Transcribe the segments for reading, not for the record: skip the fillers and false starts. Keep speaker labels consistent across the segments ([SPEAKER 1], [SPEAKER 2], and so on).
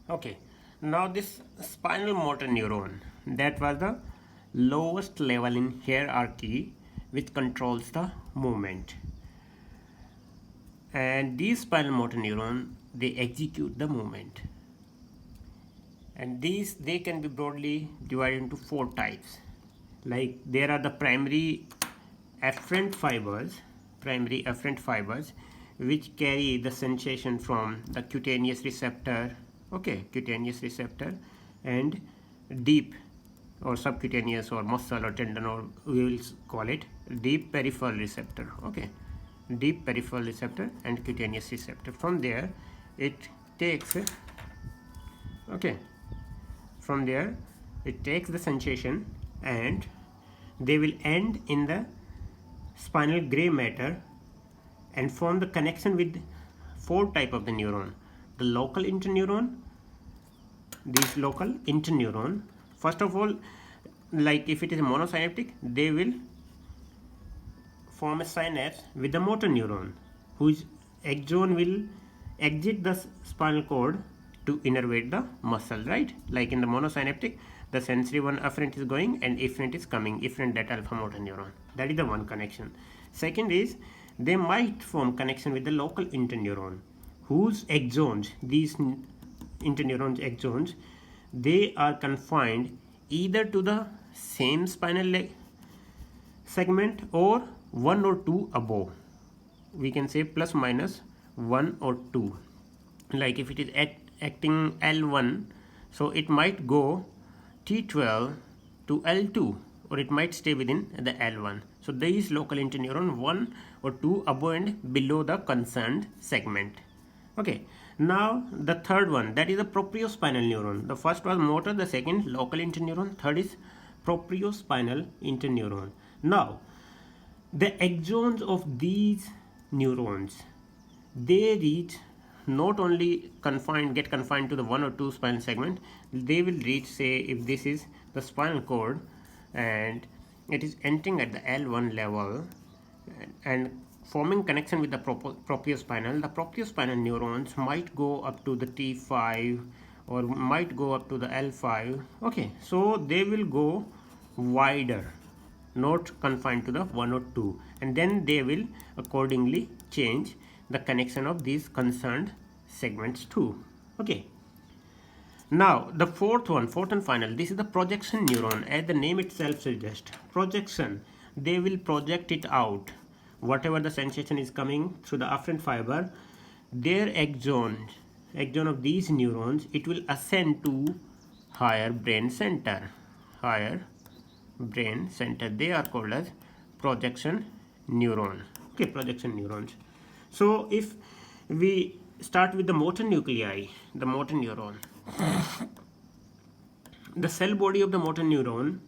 [SPEAKER 1] Okay, now this spinal motor neuron, that was the lowest level in hierarchy which controls the movement. And these spinal motor neuron, they execute the movement. And these, they can be broadly divided into four types. Like there are the primary afferent fibers which carry the sensation from the cutaneous receptor, cutaneous receptor, and deep or subcutaneous or muscle or tendon, or we will call it deep peripheral receptor, deep peripheral receptor and cutaneous receptor. From there it takes from there it takes the sensation, and they will end in the spinal gray matter and form the connection with four type of the neuron. The local interneuron, these local interneuron, first of all, like if it is monosynaptic, they will form a synapse with the motor neuron, whose axon will exit the spinal cord to innervate the muscle, right? Like in the monosynaptic, the sensory one afferent is going and efferent is coming, efferent, that alpha motor neuron. That is the one connection. Second is, they might form connection with the local interneuron, whose axons, these interneurons axons, they are confined either to the same spinal segment or one or two above. We can say plus minus one or two. Like if it is acting L1, so it might go T12 to L2, or it might stay within the L1. So these local interneuron, one or two above and below the concerned segment. Okay, now the third one, that is the propriospinal neuron. The first was motor, the second local interneuron, third is propriospinal interneuron. Now the axons of these neurons, they reach not only get confined to the one or two spinal segment, they will reach, say if this is the spinal cord and it is entering at the L1 level and forming connection with the propriospinal, the propriospinal neurons might go up to the T5 or might go up to the L5. Okay, so they will go wider, not confined to the one or two, and then they will accordingly change the connection of these concerned segments too. Okay, now the fourth and final, this is the projection neuron. As the name itself suggests, projection, they will project it out, whatever the sensation is coming through the afferent fiber, their axon of these neurons, it will ascend to higher brain center. They are called as projection neuron. Okay, projection neurons. So if we start with the motor nuclei, the motor neuron, the cell body of the motor neuron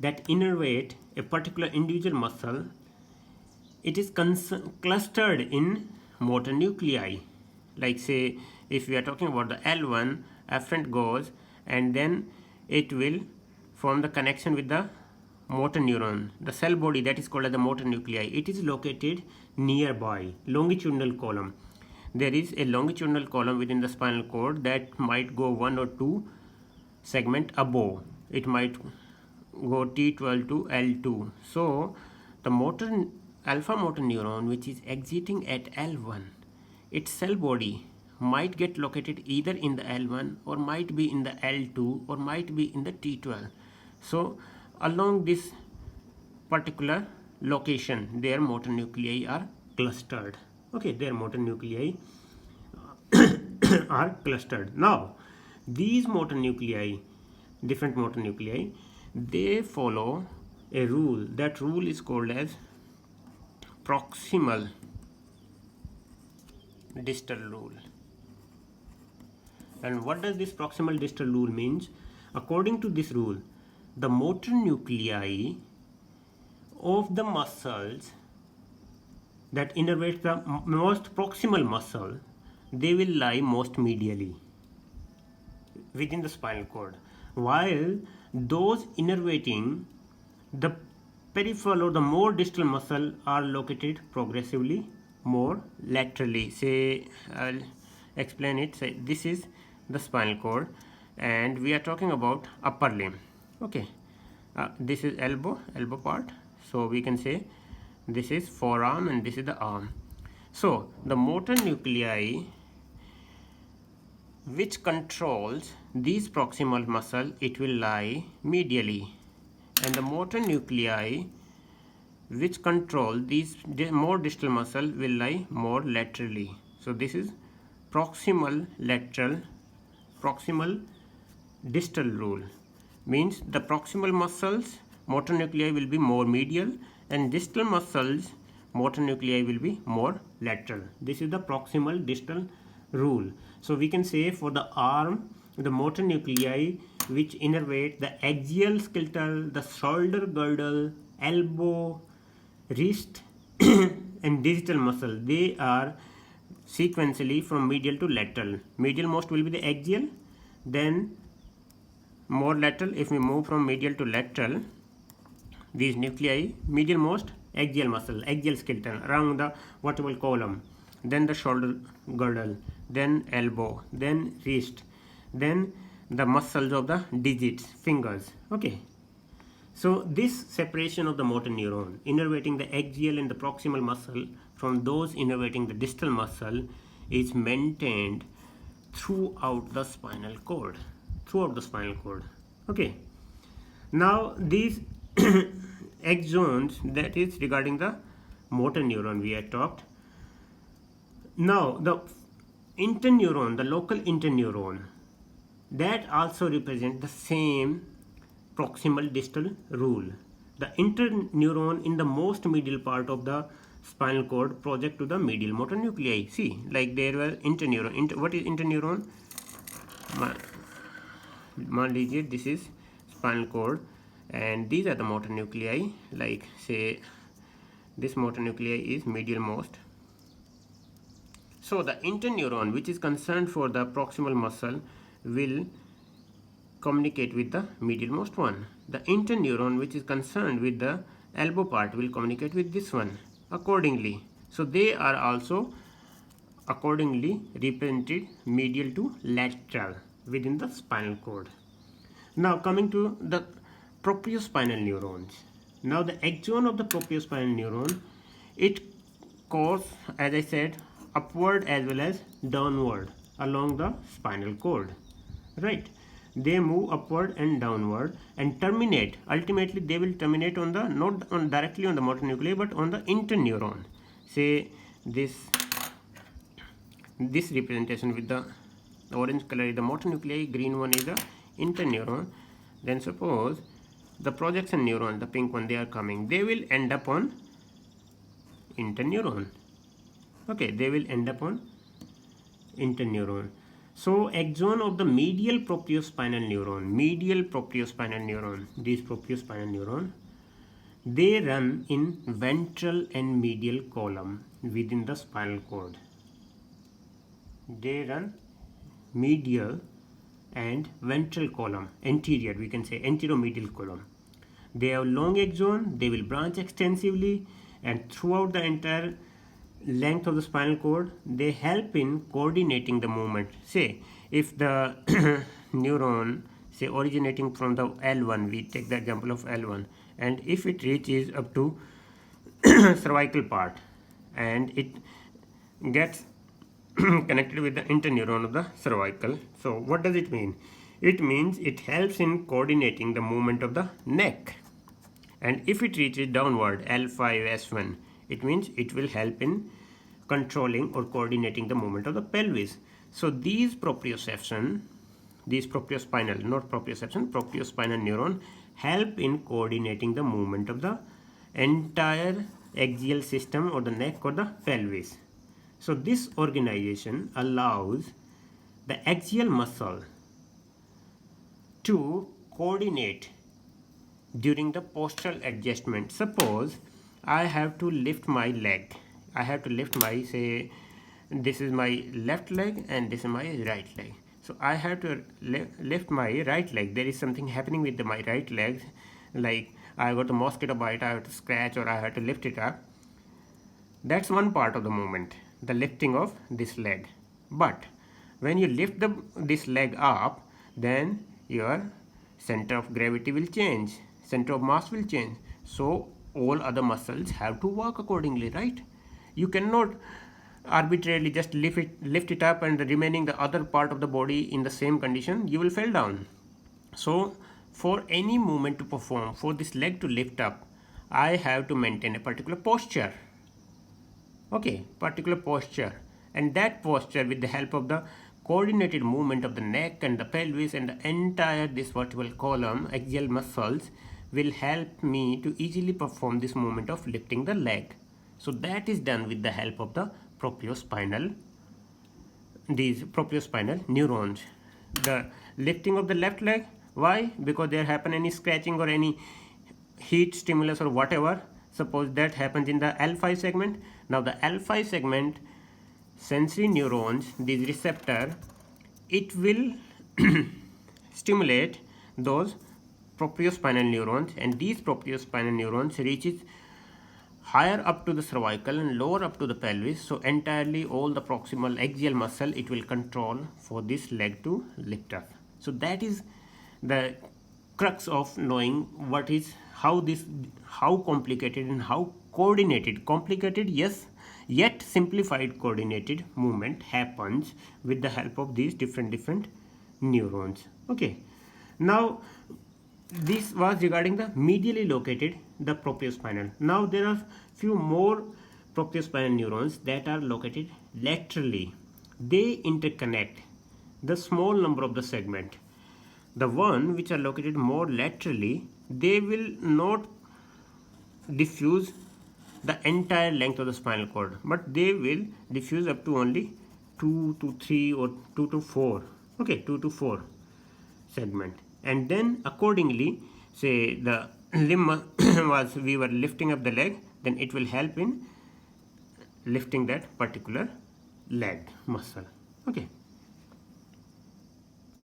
[SPEAKER 1] that innervate a particular individual muscle, it is clustered in motor nuclei. Like say if we are talking about the L1, afferent goes and then it will form the connection with the motor neuron. The cell body that is called as the motor nuclei, it is located nearby, longitudinal column. There is a longitudinal column within the spinal cord that might go one or two segment above. It might go T12 to L2. So the alpha motor neuron which is exiting at L1, its cell body might get located either in the L1 or might be in the L2 or might be in the T12. So along this particular location, their motor nuclei are clustered. Okay, their motor nuclei are clustered. Now these motor nuclei, different motor nuclei, they follow a rule. That rule is called as proximal distal rule. And what does this proximal distal rule means? According to this rule, the motor nuclei of the muscles that innervate the most proximal muscle, they will lie most medially within the spinal cord, while those innervating the peripheral or the more distal muscle are located progressively more laterally. Say I'll explain it. Say this is the spinal cord, and we are talking about upper limb. Okay, this is elbow part, so we can say this is forearm and this is the arm. So the motor nuclei which controls these proximal muscle, it will lie medially, and the motor nuclei which control these more distal muscle will lie more laterally. So this is proximal lateral, proximal distal rule. Means the proximal muscles motor nuclei will be more medial, and distal muscles motor nuclei will be more lateral. This is the proximal distal rule. So we can say for the arm, the motor nuclei which innervate the axial skeletal, the shoulder girdle, elbow, wrist and digital muscle, they are sequentially from medial to lateral. Medial most will be the axial, then more lateral. If we move from medial to lateral, these nuclei, medial most axial muscle, axial skeleton around the vertebral column, then the shoulder girdle, then elbow, then wrist, then the muscles of the digits, fingers. Okay, so this separation of the motor neuron innervating the axial and the proximal muscle from those innervating the distal muscle is maintained throughout the spinal cord. Okay, now these axons, that is regarding the motor neuron we had talked. Now the interneuron, the local interneuron, that also represents the same proximal distal rule. The interneuron in the most medial part of the spinal cord project to the medial motor nuclei. See, like there were interneuron. What is interneuron? मान लीजिए this is spinal cord and these are the motor nuclei. Like say this motor nuclei is medial most. So the interneuron which is concerned for the proximal muscle will communicate with the medial most one. The interneuron which is concerned with the elbow part will communicate with this one accordingly. So they are also accordingly represented medial to lateral within the spinal cord. Now coming to the propriospinal neurons. Now the axon of the propriospinal neuron, it goes, as I said, upward as well as downward along the spinal cord, right? They move upward and downward and terminate, ultimately they will terminate on the, not on directly on the motor nuclei, but on the interneuron. Say this representation with the orange color is the motor nuclei, green one is the interneuron. Then suppose the projection neuron, the pink one, they are coming, they will end up on interneuron. Okay, they will end up on interneuron. So axon of the medial propriospinal neuron, these propriospinal neuron, they run in ventral and medial column within the spinal cord. They run medial and ventral column, anterior, we can say anteromedial column. They have long axon, they will branch extensively, and throughout the entire length of the spinal cord, they help in coordinating the movement. Say if the neuron, say originating from the L1, we take the example of L1, and if it reaches up to cervical part and it gets connected with the interneuron of the cervical. So what does it mean? It means it helps in coordinating the movement of the neck. And if it reaches downward, L5, S1, it means it will help in controlling or coordinating the movement of the pelvis. So these proprioception, these propriospinal, not proprioception, propriospinal neuron help in coordinating the movement of the entire axial system or the neck or the pelvis. So this organization allows the axial muscle to coordinate during the postural adjustment. Suppose I have to lift my leg. I have to lift my, say, this is my left leg and this is my right leg. So I have to lift my right leg. There is something happening with my right leg, like I got a mosquito bite, I have to scratch or I have to lift it up. That's one part of the movement, the lifting of this leg. But when you lift this leg up, then your center of gravity will change, center of mass will change, so all other muscles have to work accordingly, right? You cannot arbitrarily just lift it up and remaining the other part of the body in the same condition. You will fall down. So for any movement to perform, for this leg to lift up, I have to maintain a particular posture. Okay, particular posture, and that posture, with the help of the coordinated movement of the neck and the pelvis and the entire this vertebral column axial muscles, will help me to easily perform this movement of lifting the leg. So that is done with the help of the propiospinal, these propiospinal neurons. The lifting of the left leg, why? Because there happen any scratching or any heat stimulus or whatever. Suppose that happens in the L5 segment. Now the L5 segment sensory neurons, this receptor, it will stimulate those propiospinal neurons, and these propiospinal neurons reaches higher up to the cervical and lower up to the pelvis. So entirely all the proximal axial muscle it will control for this leg to lift up. So that is the crux of knowing what is how complicated and how complicated, yes, yet simplified coordinated movement happens with the help of these different neurons. Okay, now this was regarding the medially located, the propiospinal. Now there are few more propiospinal neurons that are located laterally. They interconnect the small number of the segment. The one which are located more laterally, they will not diffuse the entire length of the spinal cord, but they will diffuse up to only 2 to 3 or 2 to 4. Okay, 2 to 4 segment, and then accordingly, say the limb was we were lifting up the leg, then it will help in lifting that particular leg muscle. Okay.